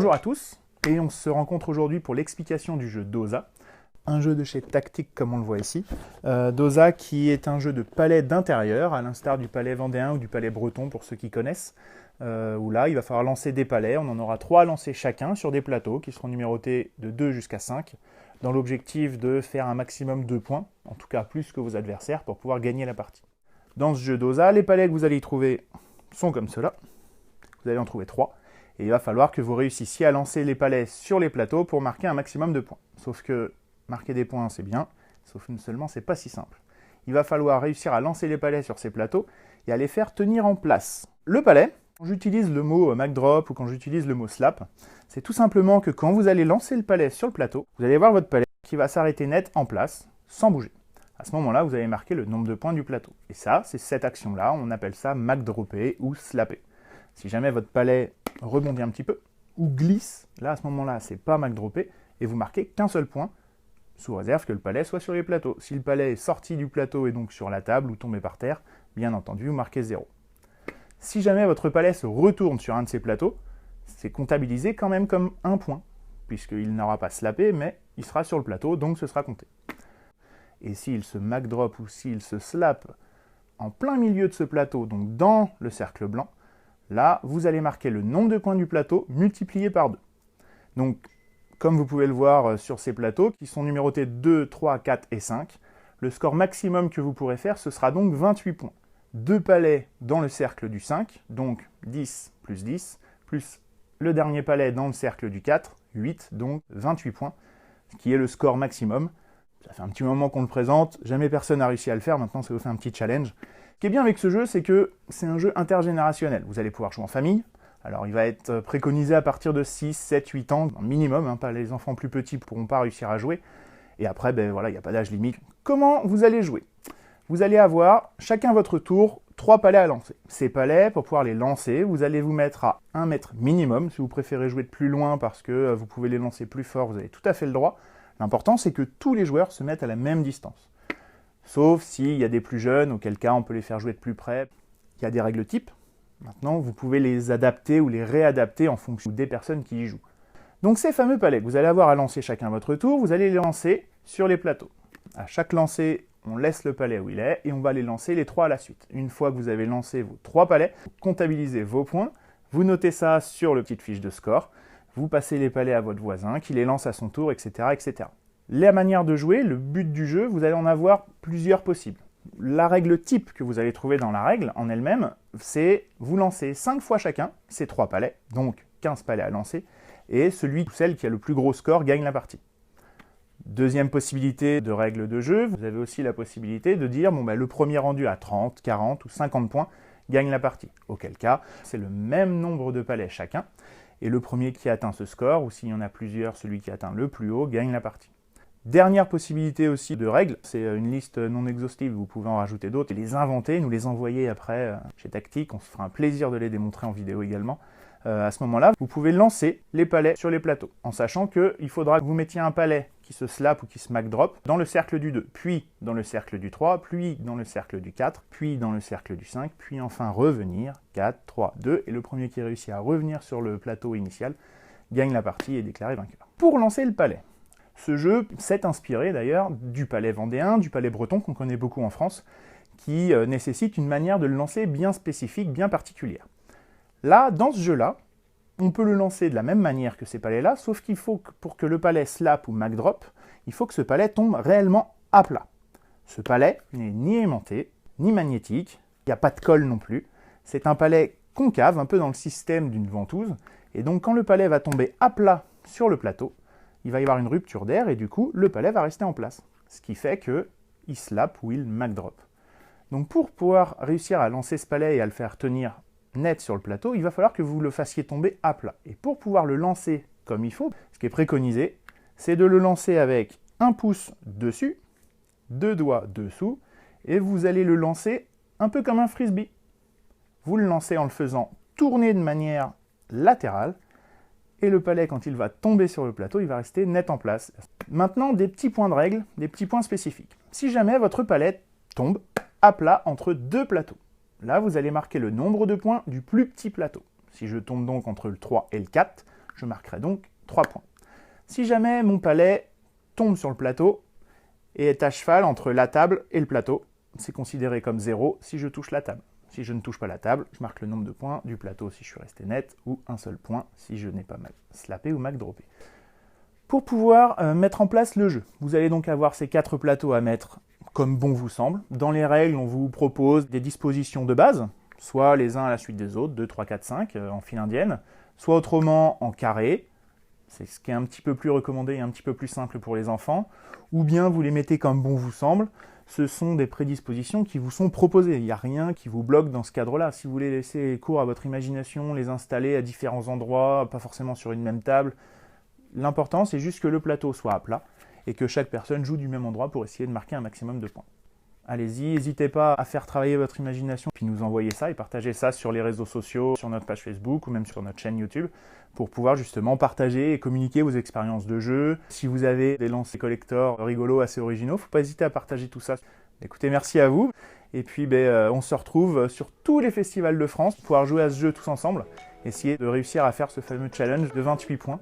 Bonjour à tous, et on se rencontre aujourd'hui pour l'explication du jeu Dosa, un jeu de chez Tactique comme on le voit ici. Dosa qui est un jeu de palais d'intérieur, à l'instar du palais vendéen ou du palais breton pour ceux qui connaissent, où là il va falloir lancer des palais, on en aura 3 à lancer chacun sur des plateaux qui seront numérotés de 2 jusqu'à 5, dans l'objectif de faire un maximum de points, en tout cas plus que vos adversaires, pour pouvoir gagner la partie. Dans ce jeu Dosa, les palais que vous allez y trouver sont comme cela, vous allez en trouver 3. Et il va falloir que vous réussissiez à lancer les palets sur les plateaux pour marquer un maximum de points. Sauf que marquer des points, c'est bien, sauf que seulement, c'est pas si simple. Il va falloir réussir à lancer les palets sur ces plateaux et à les faire tenir en place. Le palais, quand j'utilise le mot Mac Drop ou quand j'utilise le mot Slap, c'est tout simplement que quand vous allez lancer le palais sur le plateau, vous allez voir votre palais qui va s'arrêter net en place, sans bouger. À ce moment-là, vous allez marquer le nombre de points du plateau. Et ça, c'est cette action-là, on appelle ça Mac Dropper ou Slapper. Si jamais votre palais rebondit un petit peu, ou glisse, là à ce moment-là, c'est pas Mac Dropper, et vous marquez qu'un seul point, sous réserve que le palais soit sur les plateaux. Si le palais est sorti du plateau et donc sur la table ou tombé par terre, bien entendu, vous marquez 0. Si jamais votre palais se retourne sur un de ces plateaux, c'est comptabilisé quand même comme un point, puisqu'il n'aura pas slappé, mais il sera sur le plateau, donc ce sera compté. Et s'il se Mac Drop ou s'il se slap en plein milieu de ce plateau, donc dans le cercle blanc, là, vous allez marquer le nombre de points du plateau multiplié par 2. Donc, comme vous pouvez le voir sur ces plateaux, qui sont numérotés 2, 3, 4 et 5, le score maximum que vous pourrez faire, ce sera donc 28 points. 2 palais dans le cercle du 5, donc 10 plus le dernier palais dans le cercle du 4, 8, donc 28 points, ce qui est le score maximum. Ça fait un petit moment qu'on le présente, jamais personne n'a réussi à le faire, maintenant ça vous fait un petit challenge. Ce qui est bien avec ce jeu, c'est que c'est un jeu intergénérationnel. Vous allez pouvoir jouer en famille. Alors il va être préconisé à partir de 6, 7, 8 ans, minimum, pas les enfants plus petits ne pourront pas réussir à jouer. Et après, il n'y a pas d'âge limite. Comment vous allez jouer? Vous allez avoir, chacun votre tour, 3 palais à lancer. Ces palais, pour pouvoir les lancer, vous allez vous mettre à 1 mètre minimum. Si vous préférez jouer de plus loin parce que vous pouvez les lancer plus fort, vous avez tout à fait le droit. L'important, c'est que tous les joueurs se mettent à la même distance. Sauf s'il y a des plus jeunes, auquel cas on peut les faire jouer de plus près. Il y a des règles types. Maintenant, vous pouvez les adapter ou les réadapter en fonction des personnes qui y jouent. Donc ces fameux palais que vous allez avoir à lancer chacun votre tour, vous allez les lancer sur les plateaux. À chaque lancer, on laisse le palais où il est et on va les lancer les 3 à la suite. Une fois que vous avez lancé vos 3 palais, vous comptabilisez vos points, vous notez ça sur le petite fiche de score, vous passez les palais à votre voisin qui les lance à son tour, etc., etc. La manière de jouer, le but du jeu, vous allez en avoir plusieurs possibles. La règle type que vous allez trouver dans la règle en elle-même, c'est vous lancez 5 fois chacun, ces 3 palais, donc 15 palais à lancer, et celui ou celle qui a le plus gros score gagne la partie. Deuxième possibilité de règle de jeu, vous avez aussi la possibilité de dire le premier rendu à 30, 40 ou 50 points gagne la partie. Auquel cas, c'est le même nombre de palais chacun, et le premier qui atteint ce score, ou s'il y en a plusieurs, celui qui atteint le plus haut, gagne la partie. Dernière possibilité aussi de règles, c'est une liste non exhaustive, vous pouvez en rajouter d'autres et les inventer, nous les envoyer après chez Tactique, on se fera un plaisir de les démontrer en vidéo également. À ce moment-là, vous pouvez lancer les palais sur les plateaux, en sachant qu'il faudra que vous mettiez un palais qui se slap ou qui se Mac Drop dans le cercle du 2, puis dans le cercle du 3, puis dans le cercle du 4, puis dans le cercle du 5, puis enfin revenir, 4, 3, 2, et le premier qui réussit à revenir sur le plateau initial gagne la partie et est déclaré vainqueur. Pour lancer le palais, ce jeu s'est inspiré d'ailleurs du palais vendéen, du palais breton qu'on connaît beaucoup en France, qui nécessite une manière de le lancer bien spécifique, bien particulière. Là, dans ce jeu-là, on peut le lancer de la même manière que ces palais-là, sauf qu'il faut que pour que le palais slap ou Mac Drop, il faut que ce palais tombe réellement à plat. Ce palais n'est ni aimanté, ni magnétique, il n'y a pas de colle non plus. C'est un palais concave, un peu dans le système d'une ventouse, et donc quand le palais va tomber à plat sur le plateau, il va y avoir une rupture d'air et du coup, le palais va rester en place. Ce qui fait qu'il slap ou il Mac Drop. Donc pour pouvoir réussir à lancer ce palais et à le faire tenir net sur le plateau, il va falloir que vous le fassiez tomber à plat. Et pour pouvoir le lancer comme il faut, ce qui est préconisé, c'est de le lancer avec un pouce dessus, 2 doigts dessous, et vous allez le lancer un peu comme un frisbee. Vous le lancez en le faisant tourner de manière latérale, et le palais, quand il va tomber sur le plateau, il va rester net en place. Maintenant, des petits points de règle, des petits points spécifiques. Si jamais votre palais tombe à plat entre 2 plateaux, là, vous allez marquer le nombre de points du plus petit plateau. Si je tombe donc entre le 3 et le 4, je marquerai donc 3 points. Si jamais mon palet tombe sur le plateau et est à cheval entre la table et le plateau, c'est considéré comme 0 si je touche la table. Si je ne touche pas la table, je marque le nombre de points du plateau si je suis resté net, ou un seul point si je n'ai pas mal slappé ou mal droppé. Pour pouvoir mettre en place le jeu, vous allez donc avoir ces 4 plateaux à mettre comme bon vous semble. Dans les règles, on vous propose des dispositions de base, soit les uns à la suite des autres, 2, 3, 4, 5 en file indienne, soit autrement en carré, c'est ce qui est un petit peu plus recommandé et un petit peu plus simple pour les enfants, ou bien vous les mettez comme bon vous semble. Ce sont des prédispositions qui vous sont proposées. Il n'y a rien qui vous bloque dans ce cadre-là. Si vous voulez laisser cours à votre imagination, les installer à différents endroits, pas forcément sur une même table, l'important c'est juste que le plateau soit à plat et que chaque personne joue du même endroit pour essayer de marquer un maximum de points. Allez-y, n'hésitez pas à faire travailler votre imagination, puis nous envoyer ça et partager ça sur les réseaux sociaux, sur notre page Facebook ou même sur notre chaîne YouTube, pour pouvoir justement partager et communiquer vos expériences de jeu. Si vous avez des lancers collector rigolos assez originaux, faut pas hésiter à partager tout ça. Écoutez, merci à vous, et puis on se retrouve sur tous les festivals de France pour pouvoir jouer à ce jeu tous ensemble, essayer de réussir à faire ce fameux challenge de 28 points.